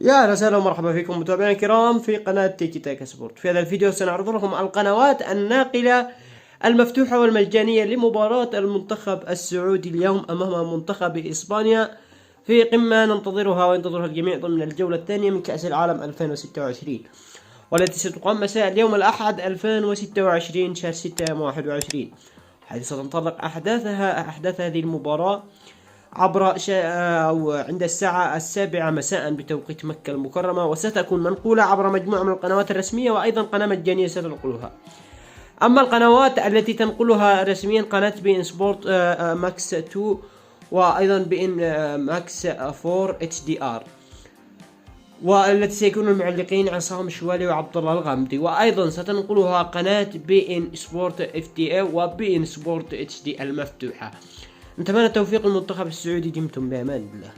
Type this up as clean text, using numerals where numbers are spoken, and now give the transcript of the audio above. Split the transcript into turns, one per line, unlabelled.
يا اهلا وسهلا ومرحبا فيكم متابعينا الكرام في قناة تيكي تاكا سبورت. في هذا الفيديو سنعرض لكم القنوات الناقلة المفتوحة والمجانية لمباراة المنتخب السعودي اليوم أمام منتخب إسبانيا في قمة ننتظرها وينتظرها الجميع ضمن الجولة الثانية من كأس العالم 2026 والتي ستقام مساء اليوم الأحد 2026 شهر 6 يوم 21، حيث ستنطلق أحداث هذه المباراة عبر أو عند الساعة 7 مساء بتوقيت مكة المكرمة، وستكون منقولة عبر مجموعة من القنوات الرسمية وأيضا قناة مجانية ستنقلها. أما القنوات التي تنقلها رسميا قناة بي إن سبورت ماكس 2 وأيضا بي إن ماكس 4 اتش دي ار، والتي سيكون المعلقين عصام شوالي وعبد الله الغامدي، وايضا ستنقلها قناة بي ان سبورت اف تي اي وبي ان سبورت اتش دي المفتوحة. نتمنى التوفيق للمنتخب السعودي. دمتم بامان الله.